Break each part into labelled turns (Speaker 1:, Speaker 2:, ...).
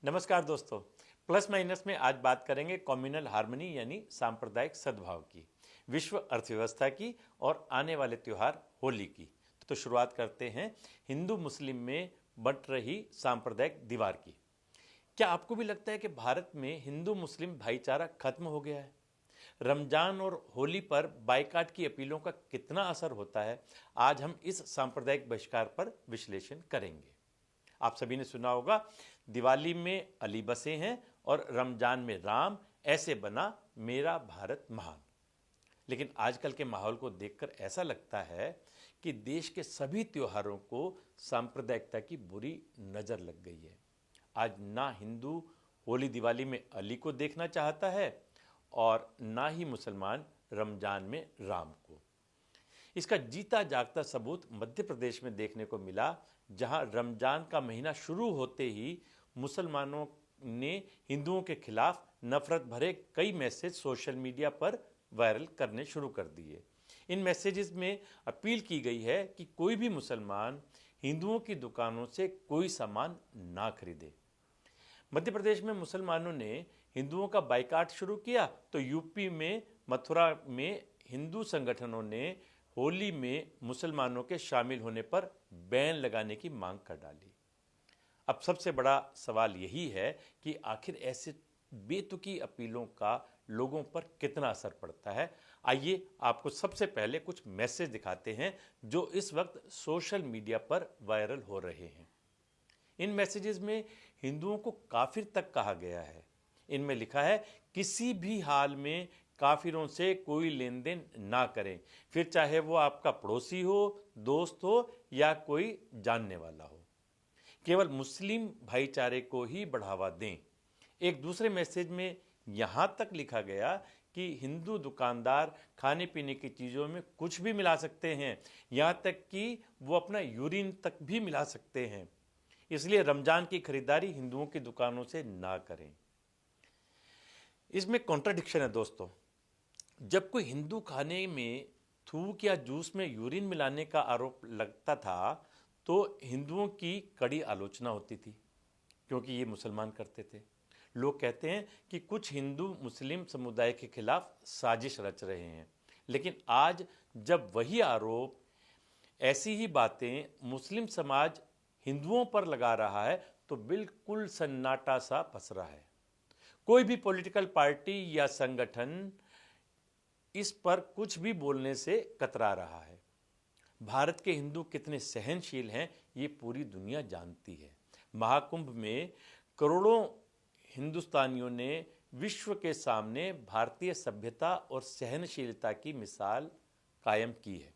Speaker 1: नमस्कार दोस्तों। Plus minus में आज बात करेंगे कम्युनल हार्मनी यानी सांप्रदायिक सद्भाव की, विश्व अर्थव्यवस्था की और आने वाले त्यौहार होली की। तो शुरुआत करते हैं हिंदू मुस्लिम में बंट रही सांप्रदायिक दीवार की। क्या आपको भी लगता है कि भारत में हिंदू मुस्लिम भाईचारा खत्म हो गया है? रमजान और होली पर बाइकाट की अपीलों का कितना असर होता है, आज हम इस सांप्रदायिक बहिष्कार पर विश्लेषण करेंगे। आप सभी ने सुना होगा, दिवाली में अली बसे हैं और रमजान में राम, ऐसे बना मेरा भारत महान। लेकिन आजकल के माहौल को देखकर ऐसा लगता है कि देश के सभी त्योहारों को सांप्रदायिकता की बुरी नजर लग गई है। आज ना हिंदू होली दिवाली में अली को देखना चाहता है और ना ही मुसलमान रमजान में राम को। इसका जीता जागता सबूत मध्य प्रदेश में देखने को मिला, जहां रमजान का महीना शुरू होते ही मुसलमानों ने हिंदुओं के खिलाफ नफरत भरे कई मैसेज सोशल मीडिया पर वायरल करने शुरू कर दिए। इन मैसेजेस में अपील की गई है कि कोई भी मुसलमान हिंदुओं की दुकानों से कोई सामान ना खरीदे। मध्य प्रदेश में मुसलमानों ने हिंदुओं का बाइकाट शुरू किया तो यूपी में मथुरा में हिंदू संगठनों ने होली में मुसलमानों के शामिल होने पर बैन लगाने की मांग कर डाली। अब सबसे बड़ा सवाल यही है कि आखिर ऐसे बेतुकी अपीलों का लोगों पर कितना असर पड़ता है। आइए आपको सबसे पहले कुछ मैसेज दिखाते हैं जो इस वक्त सोशल मीडिया पर वायरल हो रहे हैं। इन मैसेजेस में हिंदुओं को काफिर तक कहा गया है। इनमें लिखा है, किसी भी हाल में काफिरों से कोई लेन देन ना करें, फिर चाहे वो आपका पड़ोसी हो, दोस्त हो या कोई जानने वाला हो। केवल मुस्लिम भाईचारे को ही बढ़ावा दें। एक दूसरे मैसेज में यहां तक लिखा गया कि हिंदू दुकानदार खाने पीने की चीजों में कुछ भी मिला सकते हैं, यहां तक कि वो अपना यूरिन तक भी मिला सकते हैं, इसलिए रमजान की खरीदारी हिंदुओं की दुकानों से ना करें। इसमें कॉन्ट्राडिक्शन है दोस्तों। जब कोई हिंदू खाने में थूक या जूस में यूरिन मिलाने का आरोप लगता था तो हिंदुओं की कड़ी आलोचना होती थी, क्योंकि ये मुसलमान करते थे। लोग कहते हैं कि कुछ हिंदू मुस्लिम समुदाय के खिलाफ साजिश रच रहे हैं। लेकिन आज जब वही आरोप, ऐसी ही बातें मुस्लिम समाज हिंदुओं पर लगा रहा है तो बिल्कुल सन्नाटा सा पसरा है। कोई भी पॉलिटिकल पार्टी या संगठन इस पर कुछ भी बोलने से कतरा रहा है। भारत के हिंदू कितने सहनशील हैं ये पूरी दुनिया जानती है। महाकुंभ में करोड़ों हिंदुस्तानियों ने विश्व के सामने भारतीय सभ्यता और सहनशीलता की मिसाल कायम की है।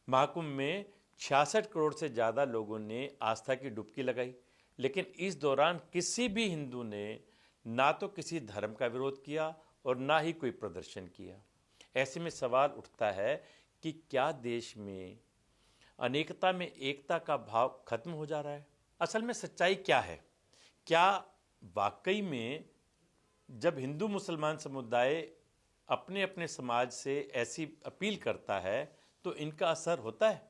Speaker 1: महाकुंभ में 66 करोड़ से ज़्यादा लोगों ने आस्था की डुबकी लगाई, लेकिन इस दौरान किसी भी हिंदू ने ना तो किसी धर्म का विरोध किया और ना ही कोई प्रदर्शन किया। ऐसे में सवाल उठता है कि क्या देश में अनेकता में एकता का भाव खत्म हो जा रहा है? असल में सच्चाई क्या है? क्या वाकई में जब हिंदू मुसलमान समुदाय अपने अपने समाज से ऐसी अपील करता है तो इनका असर होता है?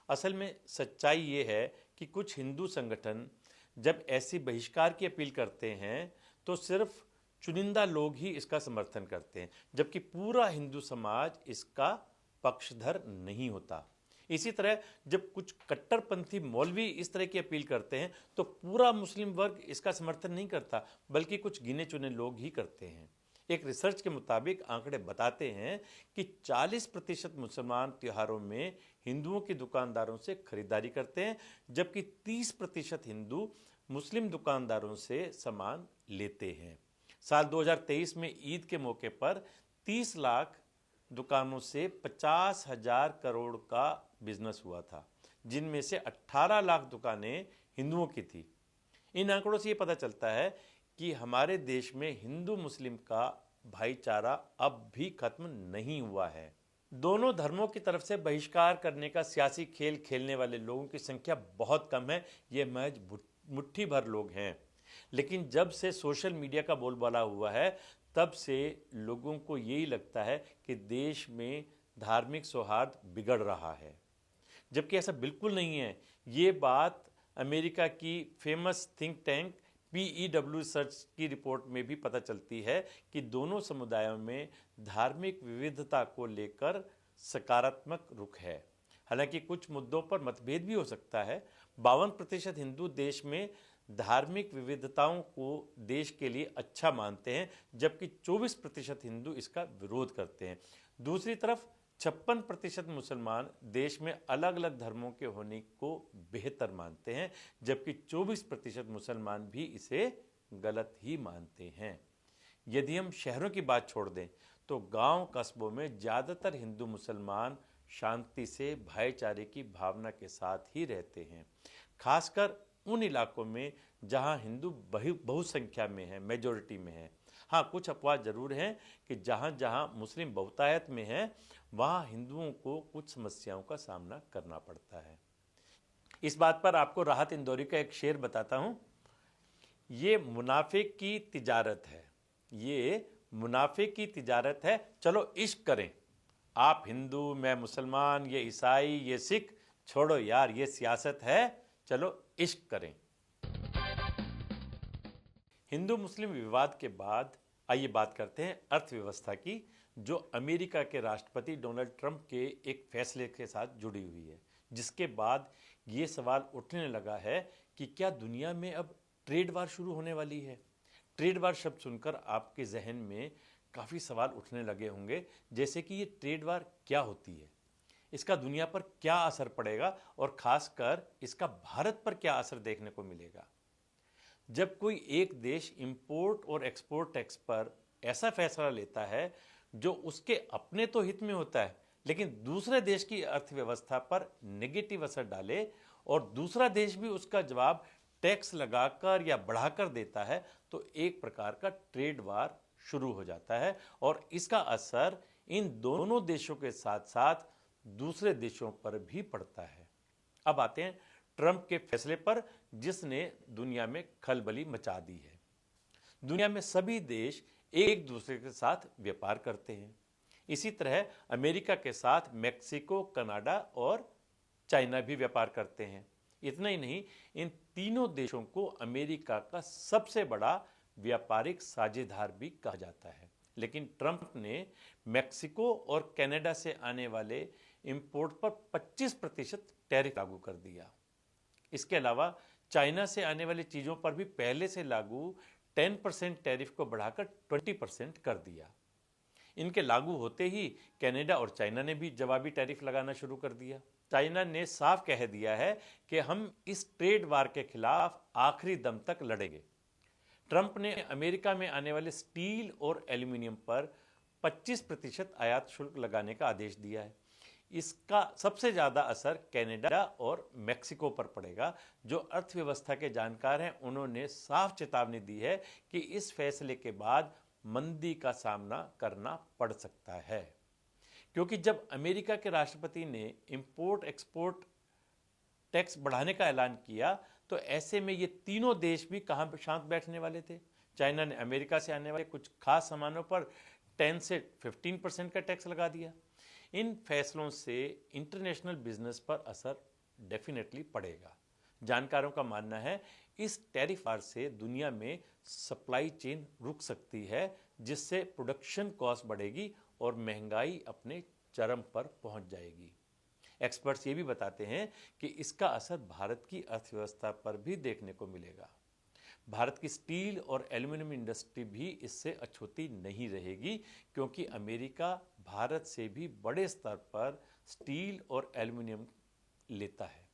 Speaker 1: असल में सच्चाई ये है कि कुछ हिंदू संगठन जब ऐसी बहिष्कार की अपील करते हैं तो सिर्फ चुनिंदा लोग ही इसका समर्थन करते हैं, जबकि पूरा हिंदू समाज इसका पक्षधर नहीं होता। इसी तरह जब कुछ कट्टरपंथी मौलवी इस तरह की अपील करते हैं तो पूरा मुस्लिम वर्ग इसका समर्थन नहीं करता, बल्कि कुछ गिने चुने लोग ही करते हैं। एक रिसर्च के मुताबिक आंकड़े बताते हैं कि 40% मुसलमान त्योहारों में हिंदुओं की दुकानदारों से खरीदारी करते हैं, जबकि 30% हिंदू मुस्लिम दुकानदारों से सामान लेते हैं। साल 2023 में ईद के मौके पर 30 लाख दुकानों से 50,000 करोड़ का बिजनेस हुआ था, जिनमें से 18 लाख दुकानें हिंदुओं की थी। इन आंकड़ों से ये पता चलता है कि हमारे देश में हिंदू मुस्लिम का भाईचारा अब भी खत्म नहीं हुआ है। दोनों धर्मों की तरफ से बहिष्कार करने का सियासी खेल खेलने वाले लोगों की संख्या बहुत कम है, ये महज मुट्ठी भर लोग हैं। लेकिन जब से सोशल मीडिया का बोलबाला हुआ है तब से लोगों को यही लगता है कि देश में धार्मिक सौहार्द बिगड़ रहा है, जबकि ऐसा बिल्कुल नहीं है। ये बात अमेरिका की famous think tank PEW search की रिपोर्ट में भी पता चलती है कि दोनों समुदायों में धार्मिक विविधता को लेकर सकारात्मक रुख है। हालांकि कुछ मुद्दों पर मतभेद भी हो सकता है। 52% हिंदू देश में धार्मिक विविधताओं को देश के लिए अच्छा मानते हैं, जबकि 24% हिंदू इसका विरोध करते हैं। दूसरी तरफ 56% मुसलमान देश में अलग अलग धर्मों के होने को बेहतर मानते हैं, जबकि 24% मुसलमान भी इसे गलत ही मानते हैं। यदि हम शहरों की बात छोड़ दें तो गांव कस्बों में ज़्यादातर हिंदू मुसलमान शांति से भाईचारे की भावना के साथ ही रहते हैं, खासकर उन इलाकों में जहां हिंदू बहुसंख्या में है, मेजॉरिटी में है। हाँ, कुछ अपवाद जरूर हैं कि जहां जहां मुस्लिम बहुतायत में है वहां हिंदुओं को कुछ समस्याओं का सामना करना पड़ता है। इस बात पर आपको राहत इंदौरी का एक शेर बताता हूं। ये मुनाफे की तिजारत है, ये मुनाफे की तिजारत है, चलो इश्क करें। आप हिंदू, मैं मुसलमान, ये ईसाई, ये सिख, छोड़ो यार ये सियासत है, चलो इश्क करें। हिंदू मुस्लिम विवाद के बाद आइए बात करते हैं अर्थव्यवस्था की, जो अमेरिका के राष्ट्रपति डोनाल्ड ट्रंप के एक फैसले के साथ जुड़ी हुई है, जिसके बाद ये सवाल उठने लगा है कि क्या दुनिया में अब ट्रेड वार शुरू होने वाली है। ट्रेड वार शब्द सुनकर आपके जहन में काफ़ी सवाल उठने लगे होंगे, जैसे कि ये ट्रेड वार क्या होती है, इसका दुनिया पर क्या असर पड़ेगा और ख़ासकर इसका भारत पर क्या असर देखने को मिलेगा। जब कोई एक देश इंपोर्ट और एक्सपोर्ट टैक्स पर ऐसा फैसला लेता है जो उसके अपने तो हित में होता है, लेकिन दूसरे देश की अर्थव्यवस्था पर नेगेटिव असर डाले और दूसरा देश भी उसका जवाब टैक्स लगाकर या बढ़ाकर देता है, तो एक प्रकार का ट्रेड वार शुरू हो जाता है और इसका असर इन दोनों देशों के साथ साथ दूसरे देशों पर भी पड़ता है। अब आते हैं ट्रंप के फैसले पर, जिसने दुनिया में खलबली मचा दी है। दुनिया में सभी देश एक दूसरे के साथ व्यापार करते हैं। इसी तरह अमेरिका के साथ मैक्सिको, कनाडा और चाइना भी व्यापार करते हैं। इतना ही नहीं, इन तीनों देशों को अमेरिका का सबसे बड़ा व्यापारिक साझेदार भी कहा जाता है। लेकिन ट्रंप ने मैक्सिको और कनाडा से आने वाले इंपोर्ट पर 25% टैरिफ लागू कर दिया। इसके अलावा चाइना से आने वाली चीज़ों पर भी पहले से लागू 10% टैरिफ को बढ़ाकर 20% कर दिया। इनके लागू होते ही कनाडा और चाइना ने भी जवाबी टैरिफ लगाना शुरू कर दिया। चाइना ने साफ कह दिया है कि हम इस ट्रेड वार के खिलाफ आखिरी दम तक लड़ेंगे। ट्रंप ने अमेरिका में आने वाले स्टील और एल्यूमिनियम पर 25% आयात शुल्क लगाने का आदेश दिया है। इसका सबसे ज़्यादा असर कनाडा और मैक्सिको पर पड़ेगा। जो अर्थव्यवस्था के जानकार हैं उन्होंने साफ चेतावनी दी है कि इस फैसले के बाद मंदी का सामना करना पड़ सकता है, क्योंकि जब अमेरिका के राष्ट्रपति ने इंपोर्ट एक्सपोर्ट टैक्स बढ़ाने का ऐलान किया तो ऐसे में ये तीनों देश भी कहाँ शांत बैठने वाले थे। चाइना ने अमेरिका से आने वाले कुछ खास सामानों पर 10 से 15% का टैक्स लगा दिया। इन फैसलों से इंटरनेशनल बिजनेस पर असर डेफिनेटली पड़ेगा। जानकारों का मानना है इस टैरिफ वार से दुनिया में सप्लाई चेन रुक सकती है, जिससे प्रोडक्शन कॉस्ट बढ़ेगी और महंगाई अपने चरम पर पहुंच जाएगी। एक्सपर्ट्स ये भी बताते हैं कि इसका असर भारत की अर्थव्यवस्था पर भी देखने को मिलेगा। भारत की स्टील और एल्यूमिनियम इंडस्ट्री भी इससे अछूती नहीं रहेगी, क्योंकि अमेरिका भारत से भी बड़े स्तर पर स्टील और एल्यूमिनियम लेता है।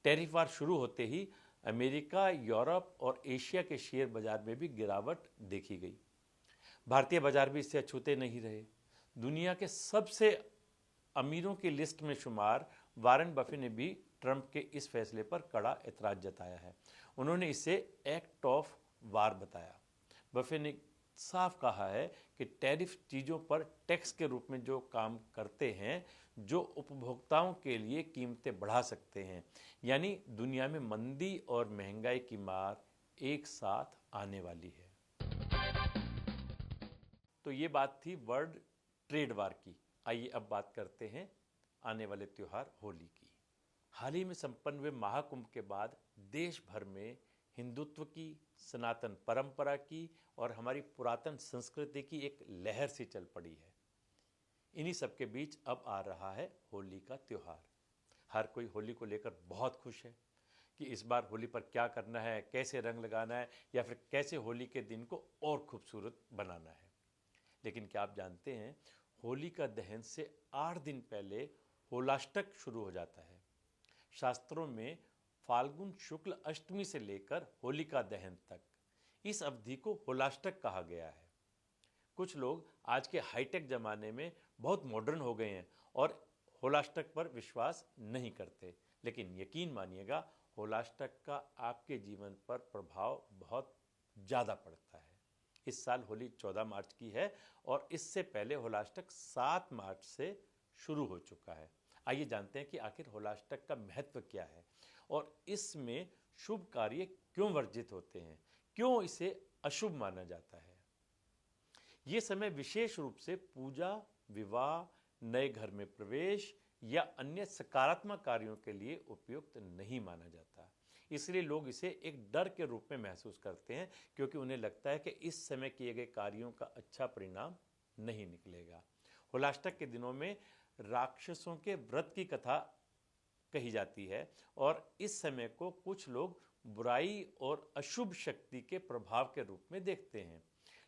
Speaker 1: टैरिफ वार शुरू होते ही अमेरिका, यूरोप और एशिया के शेयर बाजार में भी गिरावट देखी गई। भारतीय बाजार भी इससे अछूते नहीं रहे। दुनिया के सबसे अमीरों की लिस्ट में शुमार वारेन बफे ने भी ट्रंप के इस फैसले पर कड़ा एतराज जताया है। उन्होंने इसे एक्ट ऑफ वार बताया। बफे ने साफ कहा है कि टैरिफ चीज़ों पर टैक्स के रूप में जो काम करते हैं, जो उपभोक्ताओं के लिए कीमतें बढ़ा सकते हैं, यानी दुनिया में मंदी और महंगाई की मार एक साथ आने वाली है। तो ये बात थी वर्ल्ड ट्रेड वार की। आइए अब बात करते हैं आने वाले त्यौहार होली की। हाल ही में संपन्न हुए महाकुंभ के बाद देश भर में हिंदुत्व की, सनातन परंपरा की और हमारी पुरातन संस्कृति की एक लहर सी चल पड़ी है। इन्हीं सब के बीच अब आ रहा है होली का त्यौहार। हर कोई होली को लेकर बहुत खुश है कि इस बार होली पर क्या करना है, कैसे रंग लगाना है या फिर कैसे होली के दिन को और खूबसूरत बनाना है। लेकिन क्या आप जानते हैं, होली का दहन से 8 दिन पहले होलाष्टक शुरू हो जाता है। शास्त्रों में फाल्गुन शुक्ल अष्टमी से लेकर होलिका दहन तक इस अवधि को होलाष्टक कहा गया है। कुछ लोग आज के हाईटेक ज़माने में बहुत मॉडर्न हो गए हैं और होलाष्टक पर विश्वास नहीं करते, लेकिन यकीन मानिएगा होलाष्टक का आपके जीवन पर प्रभाव बहुत ज़्यादा पड़ता है। इस साल होली 14 मार्च की है और इससे पहले होलाष्टक 7 मार्च से शुरू हो चुका है। आइए जानते हैं कि आखिर होलाष्टक का महत्व क्या है और इसमें शुभ कार्य क्यों वर्जित होते हैं, क्यों इसे अशुभ माना जाता है। ये समय विशेष रूप से पूजा, विवाह, नए घर में प्रवेश या अन्य सकारात्मक कार्यों के लिए उपयुक्त नहीं माना जाता। इसलिए लोग इसे एक डर के रूप में महसूस करते हैं, क्योंकि उन्हें लगता है कि इस समय किए गए कार्यों का अच्छा परिणाम नहीं निकलेगा। होलाष्टक के दिनों में राक्षसों के व्रत की कथा कही जाती है और इस समय को कुछ लोग बुराई और अशुभ शक्ति के प्रभाव के रूप में देखते हैं।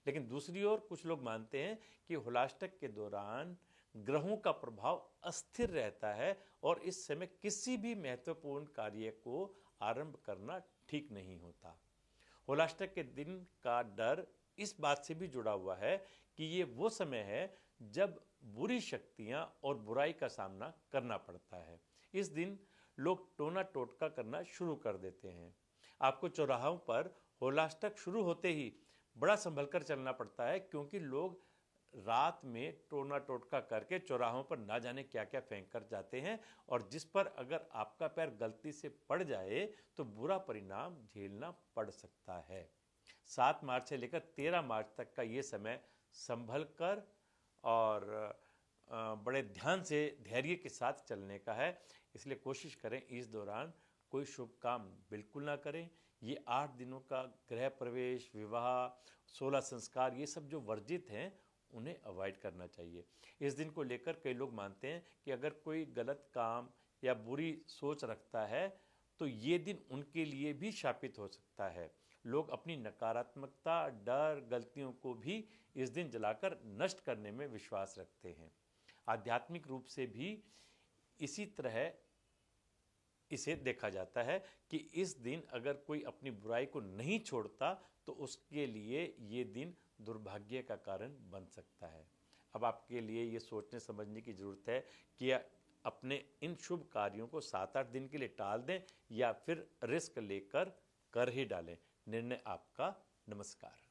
Speaker 1: लेकिन दूसरी ओर कुछ लोग मानते हैं कि होलाष्टक के दौरान ग्रहों का प्रभाव अस्थिर रहता है और इस समय किसी भी महत्वपूर्ण कार्य को आरंभ करना ठीक नहीं होता। होलाष्टक के दिन का डर इस बात से भी जुड़ा हुआ है कि ये वो समय है जब बुरी शक्तियां और बुराई का सामना करना पड़ता है। इस दिन लोग टोना टोटका करना शुरू कर देते हैं। आपको चौराहों पर होलाष्टक शुरू होते ही बड़ा संभल कर चलना पड़ता है, क्योंकि लोग रात में टोना टोटका करके चौराहों पर ना जाने क्या क्या फेंक कर जाते हैं और जिस पर अगर आपका पैर गलती से पड़ जाए तो बुरा परिणाम झेलना पड़ सकता है। 7 मार्च से लेकर 13 मार्च तक का ये समय संभल कर और बड़े ध्यान से धैर्य के साथ चलने का है। इसलिए कोशिश करें इस दौरान कोई शुभ काम बिल्कुल ना करें। ये 8 दिनों का गृह प्रवेश, विवाह, 16 संस्कार, ये सब जो वर्जित हैं उन्हें अवॉइड करना चाहिए। इस दिन को लेकर कई लोग मानते हैं कि अगर कोई गलत काम या बुरी सोच रखता है तो ये दिन उनके लिए भी शापित हो सकता है। लोग अपनी नकारात्मकता, डर, गलतियों को भी इस दिन जलाकर नष्ट करने में विश्वास रखते हैं। आध्यात्मिक रूप से भी इसी तरह इसे देखा जाता है कि इस दिन अगर कोई अपनी बुराई को नहीं छोड़ता तो उसके लिए ये दिन दुर्भाग्य का कारण बन सकता है। अब आपके लिए ये सोचने समझने की ज़रूरत है कि अपने इन शुभ कार्यों को 7-8 दिन के लिए टाल दें या फिर रिस्क लेकर कर ही डालें। निर्णय आपका। नमस्कार।